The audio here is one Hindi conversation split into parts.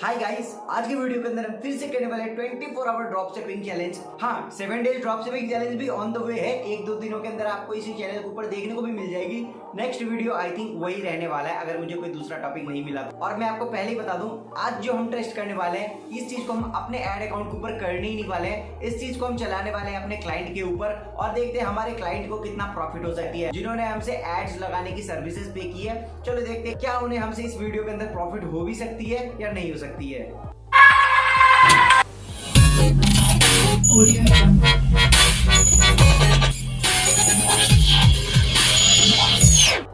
हाय गाइस, आज की वीडियो के अंदर हम फिर से करने वाले 24 आवर ड्रॉप शिपिंग चैलेंज। हाँ, 7 डेज ड्रॉप शिपिंग चैलेंज भी ऑन द वे है। एक दो दिनों के अंदर आपको इसी चैनल के ऊपर देखने को भी मिल जाएगी। नेक्स्ट वीडियो आई थिंक वही रहने वाला है, अगर मुझे कोई दूसरा टॉपिक नहीं मिला। और मैं आपको पहले ही बता दूं, आज जो हम टेस्ट करने वाले हैं, इस चीज को हम अपने एड अकाउंट के ऊपर करने ही नहीं वाले हैं। इस चीज को हम चलाने वाले हैं अपने क्लाइंट के ऊपर और देखते हैं हमारे क्लाइंट को कितना प्रॉफिट हो सकती है। जिन्होंने हमसे एड्स लगाने की सर्विसेज पे की है, चलो देखते हैं क्या उन्हें हमसे इस वीडियो के अंदर प्रॉफिट हो भी सकती है या नहीं हो सकती है।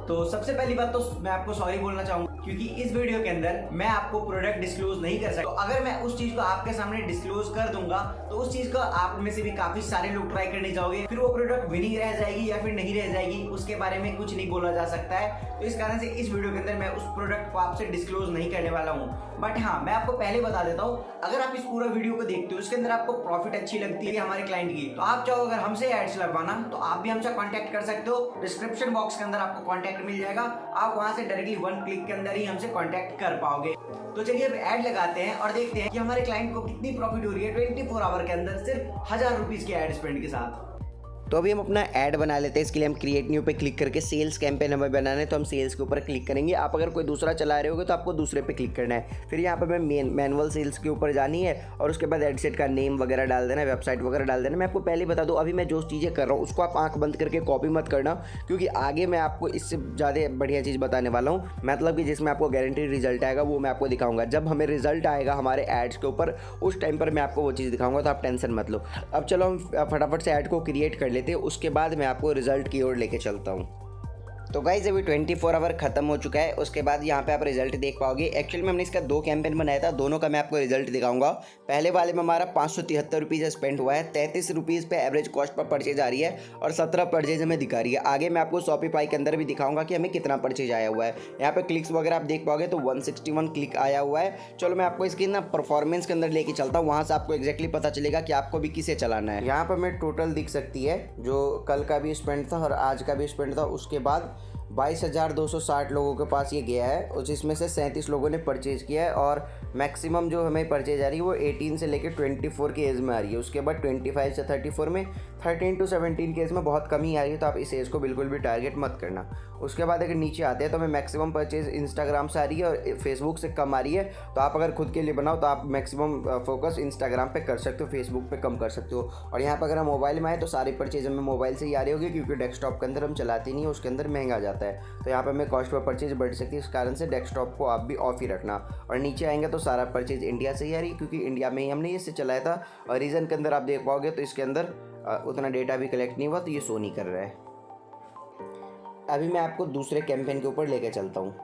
तो सबसे पहली बात तो मैं आपको सॉरी बोलना चाहूंगा, क्योंकि इस वीडियो के अंदर मैं आपको प्रोडक्ट डिस्क्लोज नहीं कर सकता। तो अगर मैं उस चीज को आपके सामने डिस्क्लोज कर दूंगा तो उस चीज को आप में से भी काफी सारे लोग ट्राई करने जाओगे, फिर वो प्रोडक्ट विनिंग रह जाएगी या फिर नहीं रह जाएगी, उसके बारे में कुछ नहीं बोला जा सकता है। तो इस कारण से इस वीडियो के अंदर मैं उस प्रोडक्ट को आपसे डिस्क्लोज नहीं करने वाला हूँ। बट हाँ, मैं आपको पहले बता देता हूँ, अगर आप इस पूरा वीडियो को देखते हो, उसके अंदर आपको प्रॉफिट अच्छी लगती है हमारे क्लाइंट की, तो आप चाहो अगर हमसे एड्स लगवाना तो आप भी हमसे कांटेक्ट कर सकते हो। डिस्क्रिप्शन बॉक्स के अंदर आपको कांटेक्ट मिल जाएगा, आप वहां से डायरेक्टली 1 क्लिक के अंदर ही हमसे कांटेक्ट कर पाओगे। तो चलिए अब ऐड लगाते हैं और देखते हैं कि हमारे क्लाइंट को कितनी प्रॉफिट हो रही है 24 आवर के अंदर सिर्फ 1000 रुपीज के एड स्पेंड के साथ। तो अभी हम अपना ऐड बना लेते हैं। इसके लिए हम क्रिएट न्यू पे क्लिक करके सेल्स कैंपेन हमें बनाना है, तो हम सेल्स के ऊपर क्लिक करेंगे। आप अगर कोई दूसरा चला रहे होगे तो आपको दूसरे पे क्लिक करना है। फिर यहाँ पर हमें मैनुअल सेल्स के ऊपर जानी है और उसके बाद एडसेट का नेम वगैरह डाल देना है, वेबसाइट वगैरह डाल देना है। मैं आपको पहले बता दूँ, अभी मैं जो चीज़ें कर रहा हूँ उसको आप आँख बंद करके कॉपी मत करना, क्योंकि आगे मैं आपको इससे ज़्यादा बढ़िया चीज़ बताने वाला हूँ। मतलब कि जिसमें आपको गारंटी रिजल्ट आएगा वो मैं आपको दिखाऊंगा। जब हमें रिजल्ट आएगा हमारे एड्स के ऊपर, उस टाइम पर मैं आपको वो चीज़ दिखाऊंगा, तो आप टेंशन मत लो। अब चलो हम फटाफट से ऐड को क्रिएट कर लेते हैं, उसके बाद मैं आपको रिजल्ट की ओर लेके चलता हूँ। तो गाइस अभी 24 आवर खत्म हो चुका है। उसके बाद यहाँ पे आप रिजल्ट देख पाओगे। एक्चुअली में हमने इसका 2 कैंपेन बनाया था, दोनों का मैं आपको रिजल्ट दिखाऊंगा। पहले वाले में हमारा 573 रुपीज़ स्पेंड हुआ है, 33 रुपीज़ पे एवरेज कॉस्ट पर परचेज आ रही है और 17 परचेज हमें दिखा रही है। आगे मैं आपको शॉपिफाई के अंदर भी दिखाऊंगा कि हमें कितना परचेज आया हुआ है। यहाँ पे क्लिक्स वगैरह आप देख पाओगे तो 161 क्लिक आया हुआ है। चलो मैं आपको इसकी ना परफॉर्मेंस के अंदर लेके चलता हूँ, वहाँ से आपको एक्जैक्टली पता चलेगा कि आपको भी किसे चलाना है। यहाँ पर हमें टोटल दिख सकती है, जो कल का भी स्पेंड था और आज का भी स्पेंड था। उसके बाद 22,260 लोगों के पास ये गया है और जिसमें से 37 लोगों ने परचेज़ किया है। और मैक्सिमम जो हमें परचेज आ रही है वो 18 से लेकर 24 की एज में आ रही है। उसके बाद 25 से 34 में, 13 to 17 की एज में बहुत कम ही आ रही है, तो आप इस एज को बिल्कुल भी टारगेट मत करना। उसके बाद अगर नीचे आते हैं तो हमें मैक्सिमम परचेज इंस्टाग्राम से आ रही है और फेसबुक से कम आ रही है। तो आप अगर खुद के लिए बनाओ तो आप मैक्सिमम फोकस इंस्टाग्राम पे कर सकते हो, फेसबुक पे कम कर सकते हो। और यहाँ पर अगर हम मोबाइल में आए तो सारी परचेज हमें मोबाइल से ही आ रही होगी, क्योंकि डेस्कटॉप के अंदर हम चलाते नहीं है, उसके अंदर महंगा जाता है। तो यहाँ पर हमें कॉस्ट पर परचेज बढ़ सकती है, इस कारण से डेस्कटॉप को आप भी ऑफ ही रखना। और नीचे आएंगे तो सारा परचेज इंडिया से ही आ रही है, क्योंकि इंडिया में ही हमने इससे चलाया था। और रीजन के अंदर आप देख पाओगे तो इसके अंदर उतना डेटा भी कलेक्ट नहीं हुआ, तो ये शो नहीं कर रहा है। अभी मैं आपको दूसरे कैंपेन के ऊपर लेके चलता हूँ।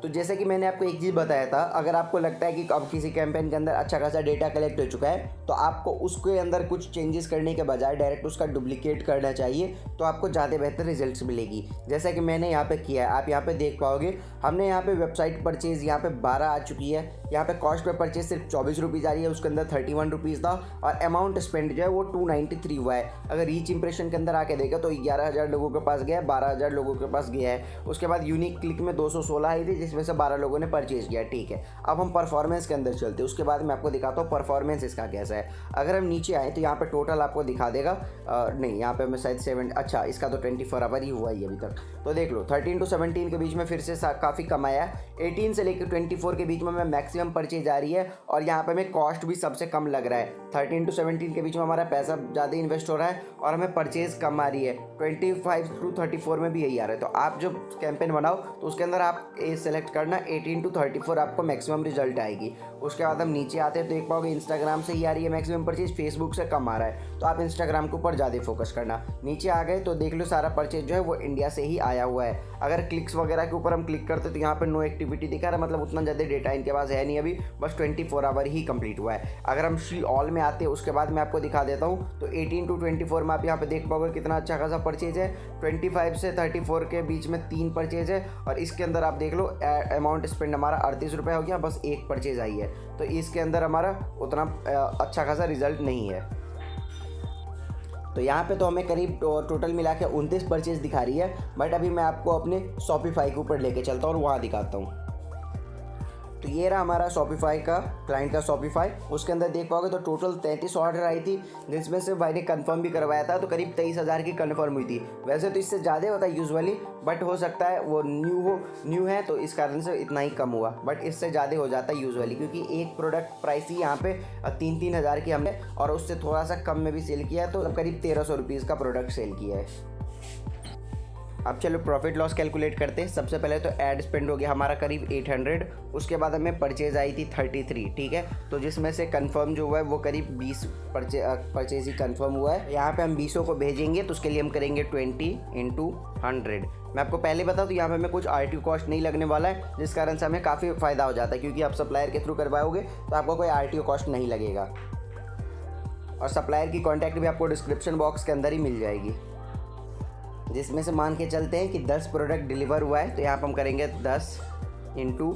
तो जैसे कि मैंने आपको एक चीज़ बताया था, अगर आपको लगता है कि अब किसी कैंपेन के अंदर अच्छा खासा डेटा कलेक्ट हो चुका है तो आपको उसके अंदर कुछ चेंजेस करने के बजाय डायरेक्ट उसका डुप्लीकेट करना चाहिए, तो आपको ज़्यादा बेहतर रिजल्ट्स मिलेगी। जैसा कि मैंने यहाँ पे किया है, आप यहाँ पे देख पाओगे। हमने यहाँ पे वेबसाइट परचेज़ यहाँ पे 12 आ चुकी है। यहाँ पे कॉस्ट पे परचेज सिर्फ 24 रुपीज़ आ रही है, उसके अंदर 31 रुपीज़ था। और अमाउंट स्पेंड जो है वो 293 हुआ है। अगर रीच इंप्रेशन के अंदर आके देखा तो 11,000 लोगों के पास गया है, 12,000 लोगों के पास गया है। उसके बाद यूनिक क्लिक में 216 आई थी, जिसमें से 12 लोगों ने परचेज किया। ठीक है, अब हम परफॉर्मेंस के अंदर चलते हैं। उसके बाद मैं आपको दिखाता हूँ परफॉर्मेंस इसका कैसा है। अगर हम नीचे आए तो यहाँ पे टोटल आपको दिखा देगा, नहीं यहाँ पे मैं शायद 7, अच्छा इसका तो 24 आवर ही हुआ है अभी तक। तो देख लो 13 to 17 के बीच में फिर से काफ़ी कम आया। 18 से लेकर 24 के बीच में मैक्सिमम परचेज आ रही है और यहाँ पे हमें कॉस्ट भी सबसे कम लग रहा है। 13 to 17 के बीच में हमारा पैसा ज़्यादा इन्वेस्ट हो रहा है और हमें परचेज कम आ रही है। 25 to 34 में भी यही आ रहा है। तो आप जब कैंपेन बनाओ तो उसके अंदर आप ए सेलेक्ट करना, 18 to 34 आपको मैक्सिमम रिजल्ट आएगी। उसके बाद हम नीचे आते हैं तो देख पाओगे इंस्टाग्राम से ही आ रही है मैक्सिमम परचेज, फेसबुक से कम आ रहा है, तो आप इंस्टाग्राम के ऊपर ज़्यादा फोकस करना। नीचे आ गए तो देख लो सारा परचेज जो है वो इंडिया से ही आया हुआ है। अगर क्लिक्स वगैरह के ऊपर हम क्लिक करते तो यहाँ पर नो एक्टिविटी दिखा रहा है, मतलब उतना ज़्यादा डेटा इनके पास है नहीं, अभी बस 24 आवर ही कंप्लीट हुआ है। अगर हम सी ऑल में आते हैं उसके बाद मैं आपको दिखा देता हूँ, तो 18 to 24 में आप यहाँ पे देख पाओगे कितना अच्छा खासा परचेज है। 25 से 34 के बीच में 3 परचेज है और इसके अंदर आप देख लो अमाउंट स्पेंड हमारा 38 रुपये हो गया, बस 1 परचेज आई है। तो इसके अंदर हमारा उतना अच्छा खासा रिजल्ट नहीं है। तो यहाँ पे तो हमें करीब टोटल मिला के 29 परचेज दिखा रही है। बट अभी मैं आपको अपने शॉपिफाई के ऊपर लेके चलता हूँ और वहाँ दिखाता हूँ। तो ये रहा हमारा शॉपिफाई का क्लाइंट का शॉपिफाई। उसके अंदर देख पाओगे तो टोटल 33 ऑर्डर आई थी, जिसमें से भाई ने कंफर्म भी करवाया था, तो करीब 23,000 की कंफर्म हुई थी। वैसे तो इससे ज़्यादा होता है यूजुअली, बट हो सकता है वो न्यू है तो इस कारण से इतना ही कम हुआ, बट इससे ज़्यादा हो जाता है यूजुअली, क्योंकि एक प्रोडक्ट प्राइस ही यहाँ पे 3-3 हज़ार की हमने और उससे थोड़ा सा कम में भी सेल किया, तो करीब 1300 रुपीज़ का प्रोडक्ट सेल किया है। अब चलो प्रॉफिट लॉस कैलकुलेट करते हैं। सबसे पहले तो ऐड स्पेंड हो गया हमारा करीब 800, उसके बाद हमें परचेज आई थी 33, ठीक है। तो जिसमें से कंफर्म जो हुआ है वो करीब 20 परचेज ही कंफर्म हुआ है। यहाँ पे हम 20 को भेजेंगे, तो उसके लिए हम करेंगे 20 × 100। मैं आपको पहले बता दूँ, यहाँ पे हमें कुछ RTO कॉस्ट नहीं लगने वाला है, जिस कारण से हमें काफ़ी फ़ायदा हो जाता है, क्योंकि आप सप्लायर के थ्रू करवाओगे तो आपको कोई RTO कॉस्ट नहीं लगेगा। और सप्लायर की कॉन्टैक्ट भी आपको डिस्क्रिप्शन बॉक्स के अंदर ही मिल जाएगी। जिसमें से मान के चलते हैं कि 10 प्रोडक्ट डिलीवर हुआ है, तो यहाँ पर हम करेंगे 10 ×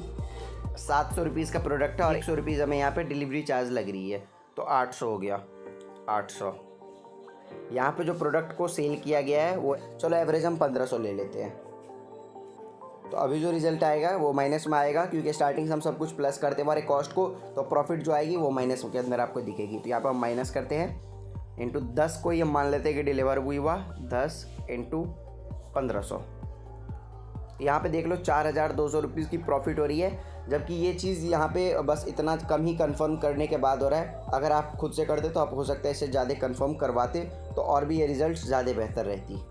700 रुपीज़ का प्रोडक्ट है और 100 रुपीज़ हमें यहाँ पे डिलीवरी चार्ज लग रही है, तो 800 हो गया। 800 यहाँ पे जो प्रोडक्ट को सेल किया गया है वो, चलो एवरेज हम 1500 ले लेते हैं। तो अभी जो रिजल्ट आएगा वो माइनस में आएगा, क्योंकि स्टार्टिंग से हम सब कुछ प्लस करते हैं हमारे कॉस्ट को, तो प्रॉफिट जो आएगी वो माइनस के अंदर आपको दिखेगी। तो यहाँ पर हम माइनस करते हैं, इंटू 10 को ही हम मान लेते हैं कि डिलीवर हुआ 10 × 1500। यहाँ पे देख लो 4200 रुपीज़ की प्रॉफिट हो रही है, जबकि ये चीज़ यहाँ पे बस इतना कम ही कंफर्म करने के बाद हो रहा है। अगर आप खुद से करते तो आप हो सकता है इससे ज़्यादा कंफर्म करवाते, तो और भी ये रिज़ल्ट ज़्यादा बेहतर रहती।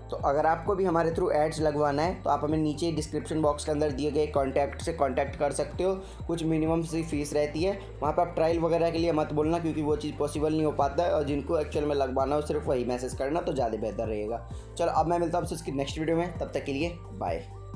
तो अगर आपको भी हमारे थ्रू एड्स लगवाना है तो आप हमें नीचे डिस्क्रिप्शन बॉक्स के अंदर दिए गए कॉन्टैक्ट से कॉन्टैक्ट कर सकते हो। कुछ मिनिमम सी फीस रहती है, वहाँ पर आप ट्रायल वगैरह के लिए मत बोलना, क्योंकि वो चीज़ पॉसिबल नहीं हो पाता है, और जिनको एक्चुअल में लगवाना हो सिर्फ वही मैसेज करना, तो ज़्यादा बेहतर रहेगा। चलो अब मैं मिलता हूँ आपसे इसकी नेक्स्ट वीडियो में, तब तक के लिए बाय।